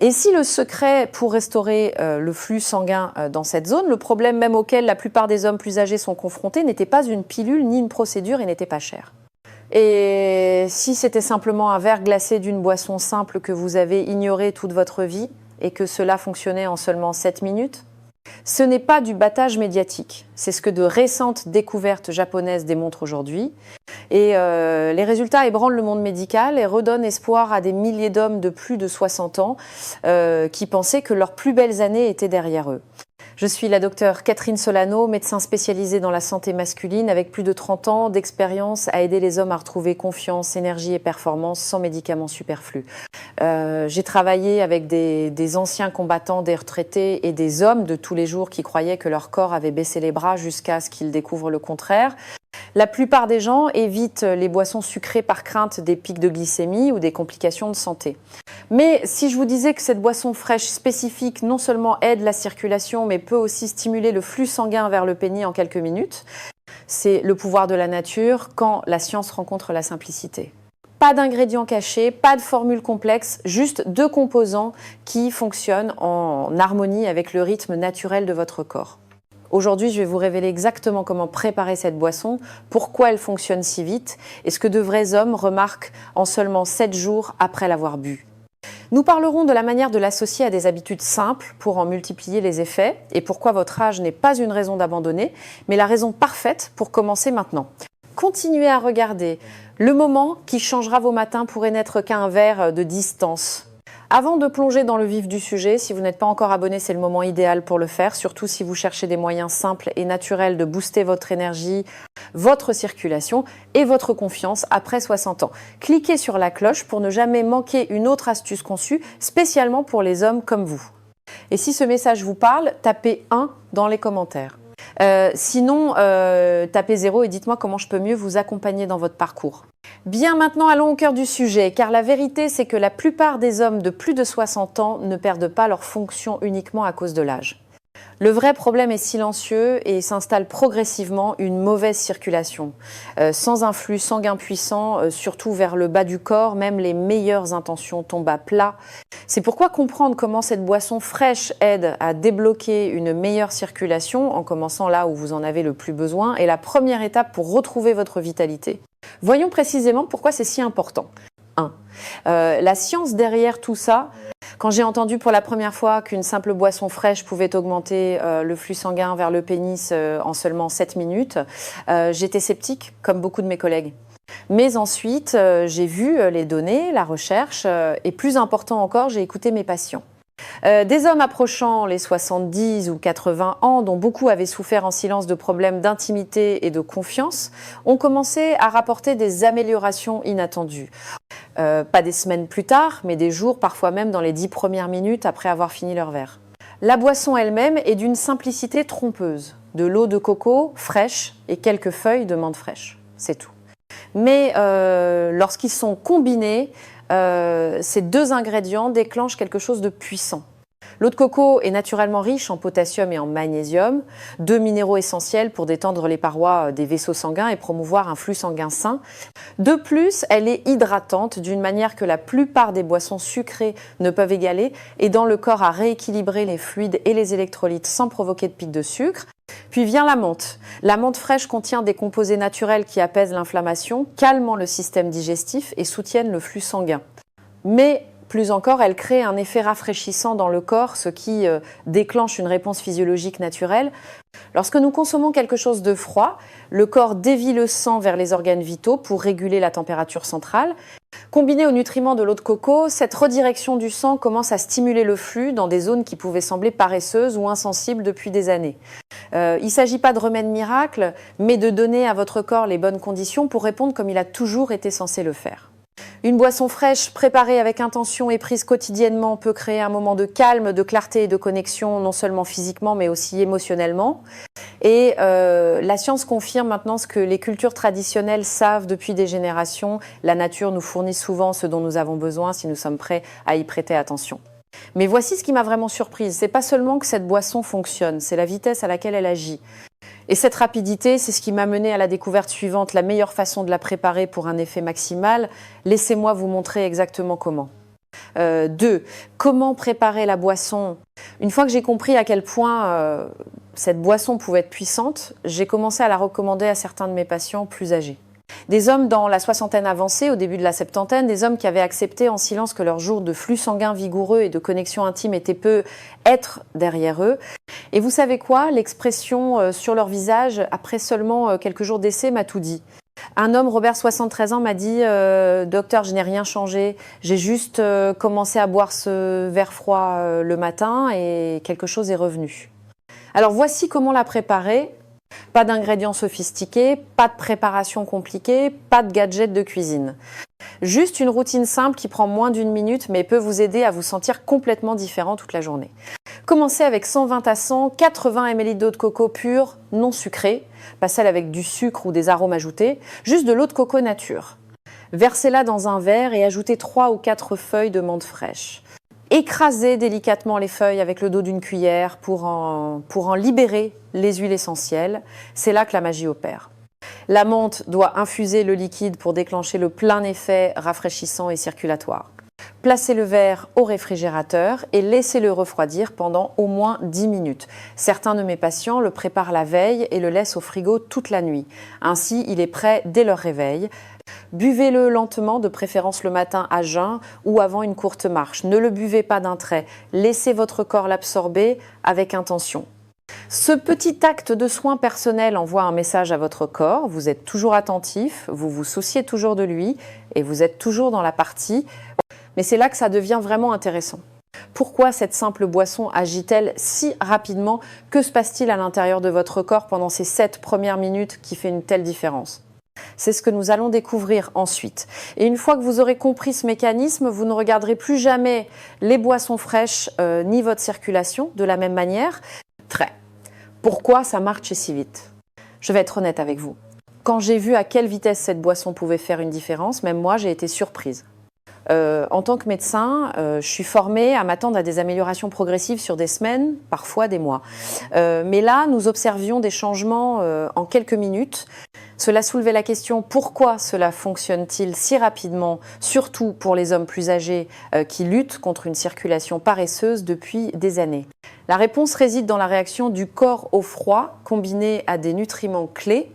Et si le secret pour restaurer le flux sanguin dans cette zone, le problème même auquel la plupart des hommes plus âgés sont confrontés n'était pas une pilule ni une procédure et n'était pas cher. Et si c'était simplement un verre glacé d'une boisson simple que vous avez ignoré toute votre vie et que cela fonctionnait en seulement 7 minutes? Ce n'est pas du battage médiatique, c'est ce que de récentes découvertes japonaises démontrent aujourd'hui. Et les résultats ébranlent le monde médical et redonnent espoir à des milliers d'hommes de plus de 60 ans qui pensaient que leurs plus belles années étaient derrière eux. Je suis la docteure Catherine Solano, médecin spécialisée dans la santé masculine avec plus de 30 ans d'expérience à aider les hommes à retrouver confiance, énergie et performance sans médicaments superflus. J'ai travaillé avec des anciens combattants, des retraités et des hommes de tous les jours qui croyaient que leur corps avait baissé les bras jusqu'à ce qu'ils découvrent le contraire. La plupart des gens évitent les boissons sucrées par crainte des pics de glycémie ou des complications de santé. Mais si je vous disais que cette boisson fraîche spécifique non seulement aide la circulation, mais peut aussi stimuler le flux sanguin vers le pénis en quelques minutes, c'est le pouvoir de la nature quand la science rencontre la simplicité. Pas d'ingrédients cachés, pas de formule complexe, juste 2 composants qui fonctionnent en harmonie avec le rythme naturel de votre corps. Aujourd'hui, je vais vous révéler exactement comment préparer cette boisson, pourquoi elle fonctionne si vite et ce que de vrais hommes remarquent en seulement 7 jours après l'avoir bu. Nous parlerons de la manière de l'associer à des habitudes simples pour en multiplier les effets et pourquoi votre âge n'est pas une raison d'abandonner, mais la raison parfaite pour commencer maintenant. Continuez à regarder. Le moment qui changera vos matins pourrait n'être qu'un verre de distance. Avant de plonger dans le vif du sujet, si vous n'êtes pas encore abonné, c'est le moment idéal pour le faire, surtout si vous cherchez des moyens simples et naturels de booster votre énergie, votre circulation et votre confiance après 60 ans. Cliquez sur la cloche pour ne jamais manquer une autre astuce conçue spécialement pour les hommes comme vous. Et si ce message vous parle, tapez 1 dans les commentaires. Sinon, tapez 0 et dites-moi comment je peux mieux vous accompagner dans votre parcours. Bien, maintenant allons au cœur du sujet, car la vérité c'est que la plupart des hommes de plus de 60 ans ne perdent pas leur fonction uniquement à cause de l'âge. Le vrai problème est silencieux et s'installe progressivement une mauvaise circulation. Sans un flux sanguin puissant, surtout vers le bas du corps, même les meilleures intentions tombent à plat. C'est pourquoi comprendre comment cette boisson fraîche aide à débloquer une meilleure circulation, en commençant là où vous en avez le plus besoin, est la première étape pour retrouver votre vitalité. Voyons précisément pourquoi c'est si important. 1. La science derrière tout ça. Quand j'ai entendu pour la première fois qu'une simple boisson fraîche pouvait augmenter le flux sanguin vers le pénis en seulement 7 minutes, j'étais sceptique, comme beaucoup de mes collègues. Mais ensuite, j'ai vu les données, la recherche, et plus important encore, j'ai écouté mes patients. Des hommes approchant les 70 ou 80 ans, dont beaucoup avaient souffert en silence de problèmes d'intimité et de confiance, ont commencé à rapporter des améliorations inattendues. Pas des semaines plus tard, mais des jours, parfois même dans les 10 premières minutes après avoir fini leur verre. La boisson elle-même est d'une simplicité trompeuse. De l'eau de coco fraîche et quelques feuilles de menthe fraîche, c'est tout. Mais lorsqu'ils sont combinés, ces 2 ingrédients déclenchent quelque chose de puissant. L'eau de coco est naturellement riche en potassium et en magnésium, 2 minéraux essentiels pour détendre les parois des vaisseaux sanguins et promouvoir un flux sanguin sain. De plus, elle est hydratante d'une manière que la plupart des boissons sucrées ne peuvent égaler, aidant le corps à rééquilibrer les fluides et les électrolytes sans provoquer de pic de sucre. Puis vient la menthe. La menthe fraîche contient des composés naturels qui apaisent l'inflammation, calmant le système digestif et soutiennent le flux sanguin. Mais plus encore, elle crée un effet rafraîchissant dans le corps, ce qui déclenche une réponse physiologique naturelle. Lorsque nous consommons quelque chose de froid, le corps dévie le sang vers les organes vitaux pour réguler la température centrale. Combinée aux nutriments de l'eau de coco, cette redirection du sang commence à stimuler le flux dans des zones qui pouvaient sembler paresseuses ou insensibles depuis des années. Il ne s'agit pas de remède miracle, mais de donner à votre corps les bonnes conditions pour répondre comme il a toujours été censé le faire. Une boisson fraîche, préparée avec intention et prise quotidiennement peut créer un moment de calme, de clarté et de connexion, non seulement physiquement mais aussi émotionnellement. Et la science confirme maintenant ce que les cultures traditionnelles savent depuis des générations. La nature nous fournit souvent ce dont nous avons besoin si nous sommes prêts à y prêter attention. Mais voici ce qui m'a vraiment surprise. C'est pas seulement que cette boisson fonctionne, c'est la vitesse à laquelle elle agit. Et cette rapidité, c'est ce qui m'a mené à la découverte suivante, la meilleure façon de la préparer pour un effet maximal. Laissez-moi vous montrer exactement comment. 2. Comment préparer la boisson? Une fois que j'ai compris à quel point cette boisson pouvait être puissante, j'ai commencé à la recommander à certains de mes patients plus âgés. Des hommes dans la soixantaine avancée, au début de la septantaine, des hommes qui avaient accepté en silence que leur jour de flux sanguin vigoureux et de connexion intime était peu être derrière eux. Et vous savez quoi? L'expression sur leur visage, après seulement quelques jours d'essai, m'a tout dit. Un homme, Robert, 73 ans, m'a dit « Docteur, je n'ai rien changé. J'ai juste commencé à boire ce verre froid le matin et quelque chose est revenu. » Alors voici comment la préparer. Pas d'ingrédients sophistiqués, pas de préparation compliquée, pas de gadgets de cuisine. Juste une routine simple qui prend moins d'1 minute mais peut vous aider à vous sentir complètement différent toute la journée. Commencez avec 120 à 100, 80 ml d'eau de coco pure, non sucrée, pas celle avec du sucre ou des arômes ajoutés, juste de l'eau de coco nature. Versez-la dans un verre et ajoutez 3 ou 4 feuilles de menthe fraîche. Écrasez délicatement les feuilles avec le dos d'une cuillère pour en libérer les huiles essentielles. C'est là que la magie opère. La menthe doit infuser le liquide pour déclencher le plein effet rafraîchissant et circulatoire. Placez le verre au réfrigérateur et laissez-le refroidir pendant au moins 10 minutes. Certains de mes patients le préparent la veille et le laissent au frigo toute la nuit. Ainsi, il est prêt dès leur réveil. Buvez-le lentement, de préférence le matin à jeun ou avant une courte marche. Ne le buvez pas d'un trait. Laissez votre corps l'absorber avec intention. Ce petit acte de soin personnel envoie un message à votre corps. Vous êtes toujours attentif, vous vous souciez toujours de lui et vous êtes toujours dans la partie. Mais c'est là que ça devient vraiment intéressant. Pourquoi cette simple boisson agit-elle si rapidement? Que se passe-t-il à l'intérieur de votre corps pendant ces 7 premières minutes qui fait une telle différence? C'est ce que nous allons découvrir ensuite. Et une fois que vous aurez compris ce mécanisme, vous ne regarderez plus jamais les boissons fraîches ni votre circulation de la même manière. Pourquoi ça marche si vite? Je vais être honnête avec vous. Quand j'ai vu à quelle vitesse cette boisson pouvait faire une différence, même moi, j'ai été surprise. En tant que médecin, je suis formée à m'attendre à des améliorations progressives sur des semaines, parfois des mois. Mais là, nous observions des changements en quelques minutes. Cela soulevait la question pourquoi cela fonctionne-t-il si rapidement, surtout pour les hommes plus âgés qui luttent contre une circulation paresseuse depuis des années. La réponse réside dans la réaction du corps au froid combinée à des nutriments clés.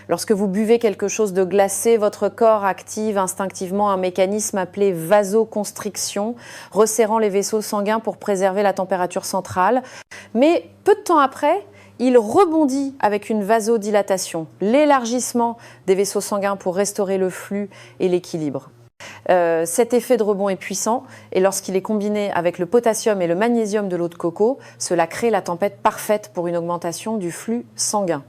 Lorsque vous buvez quelque chose de glacé, votre corps active instinctivement un mécanisme appelé vasoconstriction, resserrant les vaisseaux sanguins pour préserver la température centrale. Mais peu de temps après, il rebondit avec une vasodilatation, l'élargissement des vaisseaux sanguins pour restaurer le flux et l'équilibre. Cet effet de rebond est puissant et lorsqu'il est combiné avec le potassium et le magnésium de l'eau de coco, cela crée la tempête parfaite pour une augmentation du flux sanguin.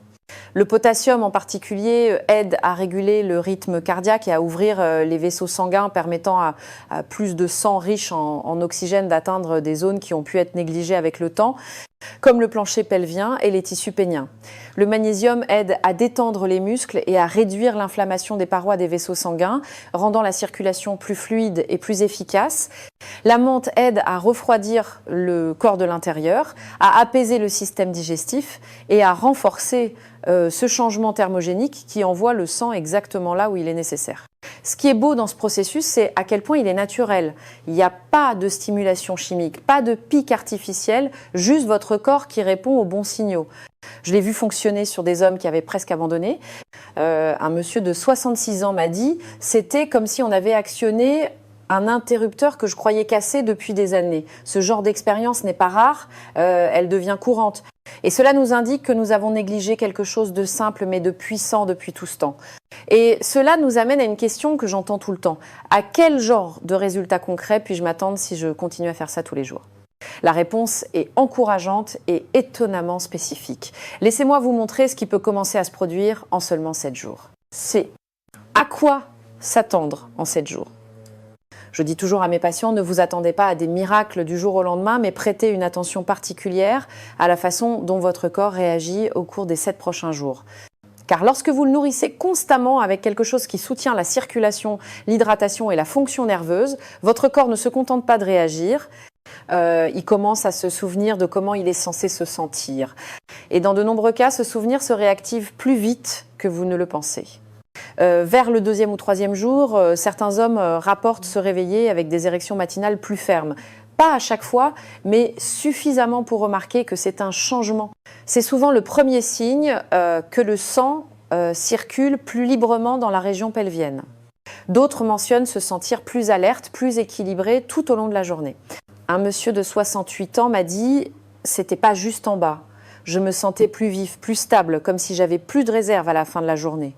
Le potassium en particulier aide à réguler le rythme cardiaque et à ouvrir les vaisseaux sanguins permettant à plus de sang riche en oxygène d'atteindre des zones qui ont pu être négligées avec le temps, comme le plancher pelvien et les tissus péniens. Le magnésium aide à détendre les muscles et à réduire l'inflammation des parois des vaisseaux sanguins, rendant la circulation plus fluide et plus efficace. La menthe aide à refroidir le corps de l'intérieur, à apaiser le système digestif et à renforcer ce changement thermogénique qui envoie le sang exactement là où il est nécessaire. Ce qui est beau dans ce processus, c'est à quel point il est naturel. Il n'y a pas de stimulation chimique, pas de pic artificiel, juste votre corps qui répond aux bons signaux. Je l'ai vu fonctionner sur des hommes qui avaient presque abandonné. Un monsieur de 66 ans m'a dit « c'était comme si on avait actionné un interrupteur que je croyais cassé depuis des années. Ce genre d'expérience n'est pas rare, elle devient courante. Et cela nous indique que nous avons négligé quelque chose de simple mais de puissant depuis tout ce temps. Et cela nous amène à une question que j'entends tout le temps. À quel genre de résultats concrets puis-je m'attendre si je continue à faire ça tous les jours ? La réponse est encourageante et étonnamment spécifique. Laissez-moi vous montrer ce qui peut commencer à se produire en seulement 7 jours. C'est à quoi s'attendre en 7 jours ? Je dis toujours à mes patients, ne vous attendez pas à des miracles du jour au lendemain, mais prêtez une attention particulière à la façon dont votre corps réagit au cours des 7 prochains jours. Car lorsque vous le nourrissez constamment avec quelque chose qui soutient la circulation, l'hydratation et la fonction nerveuse, votre corps ne se contente pas de réagir, il commence à se souvenir de comment il est censé se sentir. Et dans de nombreux cas, ce souvenir se réactive plus vite que vous ne le pensez. Vers le 2e ou 3e jour, certains hommes rapportent se réveiller avec des érections matinales plus fermes. Pas à chaque fois, mais suffisamment pour remarquer que c'est un changement. C'est souvent le premier signe que le sang circule plus librement dans la région pelvienne. D'autres mentionnent se sentir plus alerte, plus équilibré tout au long de la journée. Un monsieur de 68 ans m'a dit « c'était pas juste en bas. Je me sentais plus vif, plus stable, comme si j'avais plus de réserve à la fin de la journée. »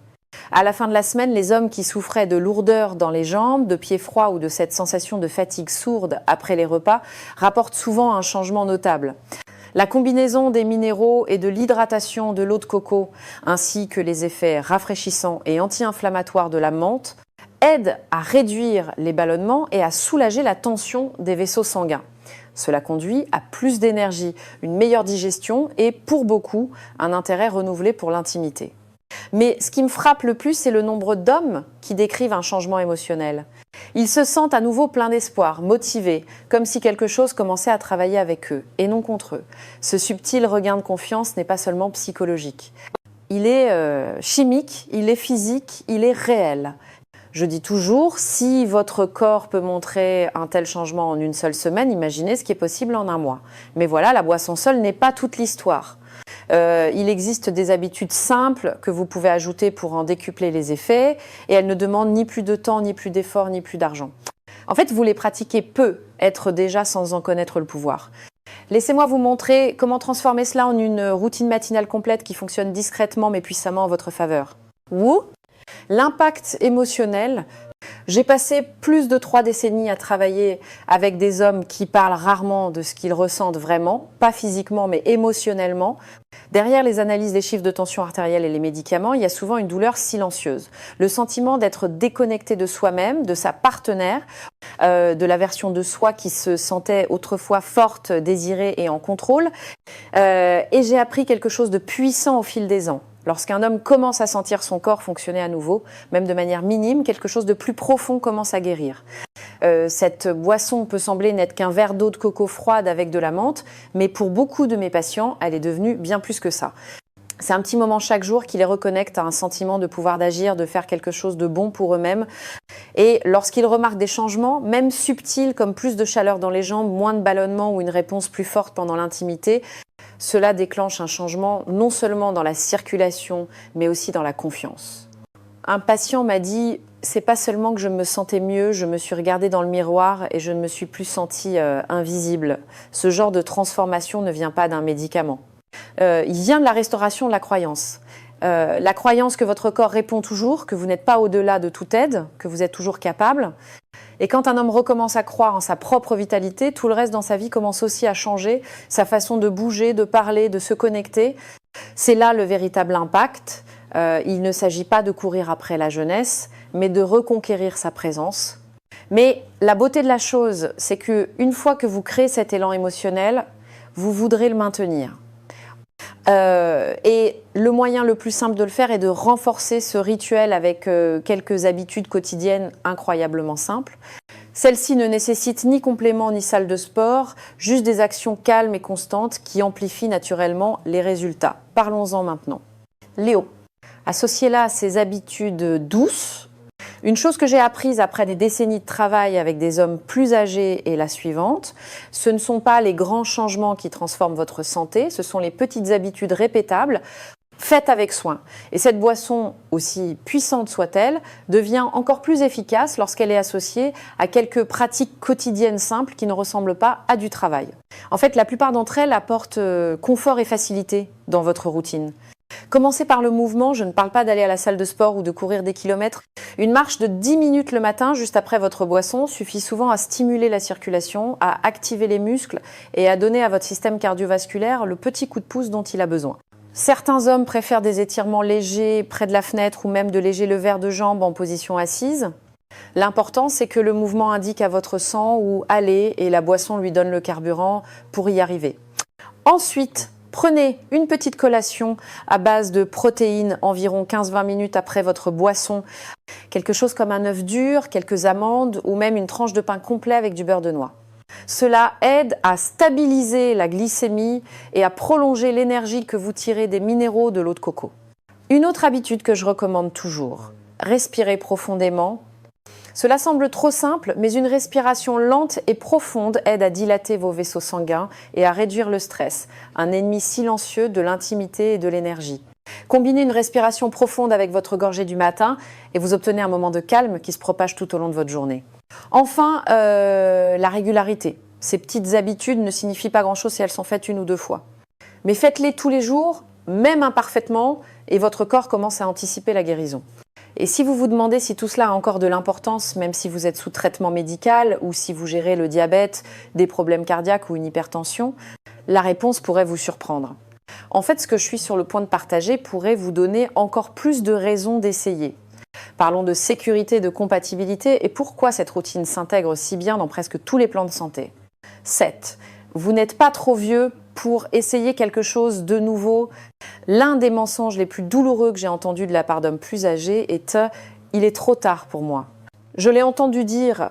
À la fin de la semaine, les hommes qui souffraient de lourdeur dans les jambes, de pieds froids ou de cette sensation de fatigue sourde après les repas rapportent souvent un changement notable. La combinaison des minéraux et de l'hydratation de l'eau de coco, ainsi que les effets rafraîchissants et anti-inflammatoires de la menthe, aide à réduire les ballonnements et à soulager la tension des vaisseaux sanguins. Cela conduit à plus d'énergie, une meilleure digestion et, pour beaucoup, un intérêt renouvelé pour l'intimité. Mais ce qui me frappe le plus, c'est le nombre d'hommes qui décrivent un changement émotionnel. Ils se sentent à nouveau pleins d'espoir, motivés, comme si quelque chose commençait à travailler avec eux, et non contre eux. Ce subtil regain de confiance n'est pas seulement psychologique. Il est chimique, il est physique, il est réel. Je dis toujours, si votre corps peut montrer un tel changement en une seule semaine, imaginez ce qui est possible en un mois. Mais voilà, la boisson seule n'est pas toute l'histoire. Il existe des habitudes simples que vous pouvez ajouter pour en décupler les effets et elles ne demandent ni plus de temps, ni plus d'efforts, ni plus d'argent. En fait, vous les pratiquez peu, être déjà sans en connaître le pouvoir. Laissez-moi vous montrer comment transformer cela en une routine matinale complète qui fonctionne discrètement mais puissamment en votre faveur. Wouh! L'impact émotionnel. J'ai passé plus de 3 décennies à travailler avec des hommes qui parlent rarement de ce qu'ils ressentent vraiment, pas physiquement mais émotionnellement. Derrière les analyses des chiffres de tension artérielle et les médicaments, il y a souvent une douleur silencieuse. Le sentiment d'être déconnecté de soi-même, de sa partenaire, de la version de soi qui se sentait autrefois forte, désirée et en contrôle. Et j'ai appris quelque chose de puissant au fil des ans. Lorsqu'un homme commence à sentir son corps fonctionner à nouveau, même de manière minime, quelque chose de plus profond commence à guérir. Cette boisson peut sembler n'être qu'un verre d'eau de coco froide avec de la menthe, mais pour beaucoup de mes patients, elle est devenue bien plus que ça. C'est un petit moment chaque jour qui les reconnecte à un sentiment de pouvoir d'agir, de faire quelque chose de bon pour eux-mêmes. Et lorsqu'ils remarquent des changements, même subtils comme plus de chaleur dans les jambes, moins de ballonnement ou une réponse plus forte pendant l'intimité, cela déclenche un changement non seulement dans la circulation, mais aussi dans la confiance. Un patient m'a dit « c'est pas seulement que je me sentais mieux, je me suis regardée dans le miroir et je ne me suis plus sentie invisible. Ce genre de transformation ne vient pas d'un médicament. Il vient de la restauration de la croyance. La croyance que votre corps répond toujours, que vous n'êtes pas au-delà de toute aide, que vous êtes toujours capable. Et quand un homme recommence à croire en sa propre vitalité, tout le reste dans sa vie commence aussi à changer, sa façon de bouger, de parler, de se connecter. C'est là le véritable impact. Il ne s'agit pas de courir après la jeunesse, mais de reconquérir sa présence. Mais la beauté de la chose, c'est qu'une fois que vous créez cet élan émotionnel, vous voudrez le maintenir. Et le moyen le plus simple de le faire est de renforcer ce rituel avec quelques habitudes quotidiennes incroyablement simples. Celles-ci ne nécessitent ni complément ni salle de sport, juste des actions calmes et constantes qui amplifient naturellement les résultats. Parlons-en maintenant. Léo, associez-la à ces habitudes douces. Une chose que j'ai apprise après des décennies de travail avec des hommes plus âgés est la suivante. Ce ne sont pas les grands changements qui transforment votre santé, ce sont les petites habitudes répétables, faites avec soin. Et cette boisson, aussi puissante soit-elle, devient encore plus efficace lorsqu'elle est associée à quelques pratiques quotidiennes simples qui ne ressemblent pas à du travail. En fait, la plupart d'entre elles apportent confort et facilité dans votre routine. Commencez par le mouvement, je ne parle pas d'aller à la salle de sport ou de courir des kilomètres. Une marche de 10 minutes le matin, juste après votre boisson, suffit souvent à stimuler la circulation, à activer les muscles et à donner à votre système cardiovasculaire le petit coup de pouce dont il a besoin. Certains hommes préfèrent des étirements légers près de la fenêtre ou même de légers levers de jambes en position assise. L'important, c'est que le mouvement indique à votre sang où aller et la boisson lui donne le carburant pour y arriver. Ensuite, prenez une petite collation à base de protéines environ 15-20 minutes après votre boisson. Quelque chose comme un œuf dur, quelques amandes ou même une tranche de pain complet avec du beurre de noix. Cela aide à stabiliser la glycémie et à prolonger l'énergie que vous tirez des minéraux de l'eau de coco. Une autre habitude que je recommande toujours, respirez profondément. Cela semble trop simple, mais une respiration lente et profonde aide à dilater vos vaisseaux sanguins et à réduire le stress, un ennemi silencieux de l'intimité et de l'énergie. Combinez une respiration profonde avec votre gorgée du matin et vous obtenez un moment de calme qui se propage tout au long de votre journée. Enfin, la régularité. Ces petites habitudes ne signifient pas grand-chose si elles sont faites 1 ou 2 fois. Mais faites-les tous les jours, même imparfaitement, et votre corps commence à anticiper la guérison. Et si vous vous demandez si tout cela a encore de l'importance, même si vous êtes sous traitement médical ou si vous gérez le diabète, des problèmes cardiaques ou une hypertension, la réponse pourrait vous surprendre. En fait, ce que je suis sur le point de partager pourrait vous donner encore plus de raisons d'essayer. Parlons de sécurité, de compatibilité et pourquoi cette routine s'intègre si bien dans presque tous les plans de santé. 7. Vous n'êtes pas trop vieux pour essayer quelque chose de nouveau. L'un des mensonges les plus douloureux que j'ai entendus de la part d'hommes plus âgés est « il est trop tard pour moi ». Je l'ai entendu dire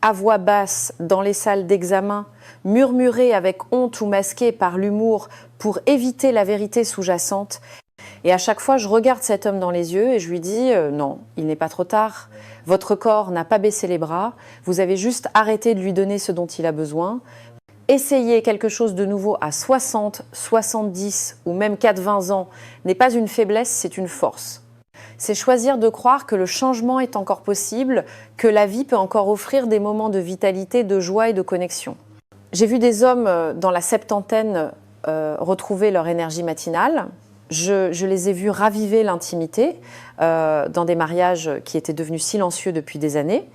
à voix basse dans les salles d'examen, murmurer avec honte ou masqué par l'humour pour éviter la vérité sous-jacente. Et à chaque fois, je regarde cet homme dans les yeux et je lui dis « non, il n'est pas trop tard. Votre corps n'a pas baissé les bras. Vous avez juste arrêté de lui donner ce dont il a besoin. » Essayer quelque chose de nouveau à 60, 70 ou même 80 ans n'est pas une faiblesse, c'est une force. C'est choisir de croire que le changement est encore possible, que la vie peut encore offrir des moments de vitalité, de joie et de connexion. J'ai vu des hommes dans la septantaine retrouver leur énergie matinale. Je les ai vus raviver l'intimité dans des mariages qui étaient devenus silencieux depuis des années.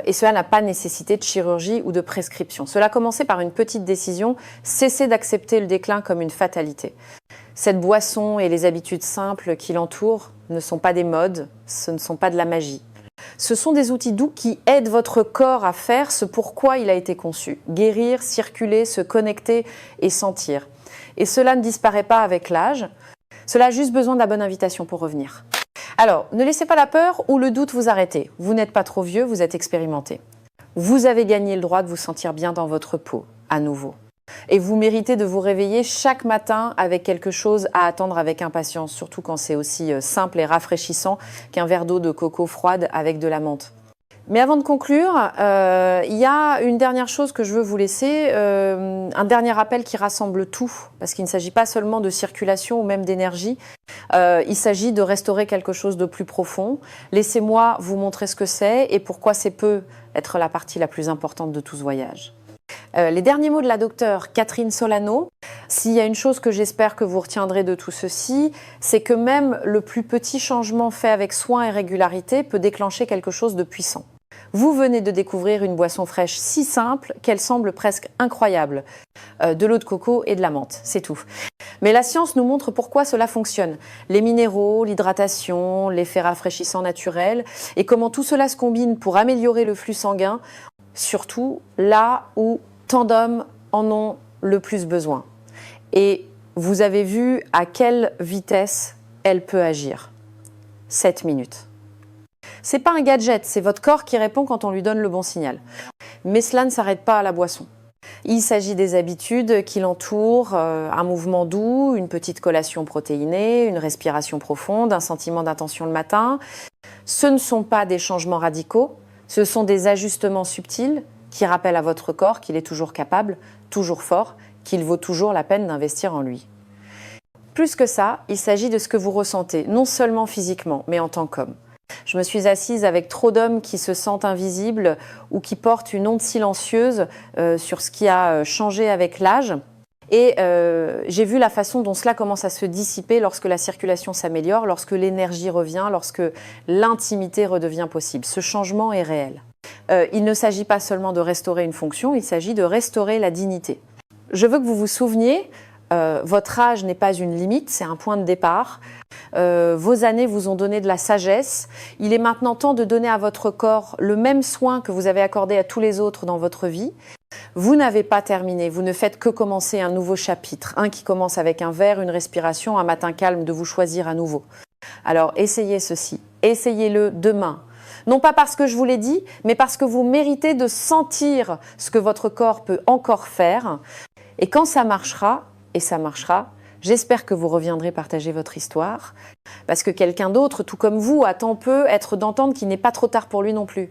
Et cela n'a pas nécessité de chirurgie ou de prescription. Cela a commencé par une petite décision, cesser d'accepter le déclin comme une fatalité. Cette boisson et les habitudes simples qui l'entourent ne sont pas des modes, ce ne sont pas de la magie. Ce sont des outils doux qui aident votre corps à faire ce pourquoi il a été conçu. Guérir, circuler, se connecter et sentir. Et cela ne disparaît pas avec l'âge. Cela a juste besoin de la bonne invitation pour revenir. Alors, ne laissez pas la peur ou le doute vous arrêter. Vous n'êtes pas trop vieux, vous êtes expérimenté. Vous avez gagné le droit de vous sentir bien dans votre peau, à nouveau. Et vous méritez de vous réveiller chaque matin avec quelque chose à attendre avec impatience, surtout quand c'est aussi simple et rafraîchissant qu'un verre d'eau de coco froide avec de la menthe. Mais avant de conclure, il y a une dernière chose que je veux vous laisser, un dernier rappel qui rassemble tout, parce qu'il ne s'agit pas seulement de circulation ou même d'énergie, il s'agit de restaurer quelque chose de plus profond. Laissez-moi vous montrer ce que c'est et pourquoi c'est peut être la partie la plus importante de tout ce voyage. Les derniers mots de la docteure Catherine Solano, s'il y a une chose que j'espère que vous retiendrez de tout ceci, c'est que même le plus petit changement fait avec soin et régularité peut déclencher quelque chose de puissant. Vous venez de découvrir une boisson fraîche si simple qu'elle semble presque incroyable. De l'eau de coco et de la menthe, c'est tout. Mais la science nous montre pourquoi cela fonctionne. Les minéraux, l'hydratation, l'effet rafraîchissant naturel et comment tout cela se combine pour améliorer le flux sanguin, surtout là où tant d'hommes en ont le plus besoin. Et vous avez vu à quelle vitesse elle peut agir. 7 minutes. C'est pas un gadget, c'est votre corps qui répond quand on lui donne le bon signal. Mais cela ne s'arrête pas à la boisson. Il s'agit des habitudes qui l'entourent, un mouvement doux, une petite collation protéinée, une respiration profonde, un sentiment d'intention le matin. Ce ne sont pas des changements radicaux, ce sont des ajustements subtils qui rappellent à votre corps qu'il est toujours capable, toujours fort, qu'il vaut toujours la peine d'investir en lui. Plus que ça, il s'agit de ce que vous ressentez, non seulement physiquement, mais en tant qu'homme. Je me suis assise avec trop d'hommes qui se sentent invisibles ou qui portent une honte silencieuse sur ce qui a changé avec l'âge. Et j'ai vu la façon dont cela commence à se dissiper lorsque la circulation s'améliore, lorsque l'énergie revient, lorsque l'intimité redevient possible. Ce changement est réel. Il ne s'agit pas seulement de restaurer une fonction, il s'agit de restaurer la dignité. Je veux que vous vous souveniez, votre âge n'est pas une limite, c'est un point de départ. Vos années vous ont donné de la sagesse. Il est maintenant temps de donner à votre corps le même soin que vous avez accordé à tous les autres dans votre vie. Vous n'avez pas terminé, vous ne faites que commencer un nouveau chapitre, un qui commence avec un verre, une respiration, un matin calme de vous choisir à nouveau. Alors essayez ceci, essayez-le demain. Non pas parce que je vous l'ai dit, mais parce que vous méritez de sentir ce que votre corps peut encore faire. Et quand ça marchera, et ça marchera, J'espère que vous reviendrez partager votre histoire, parce que quelqu'un d'autre, tout comme vous, attend peu être d'entendre qu'il n'est pas trop tard pour lui non plus.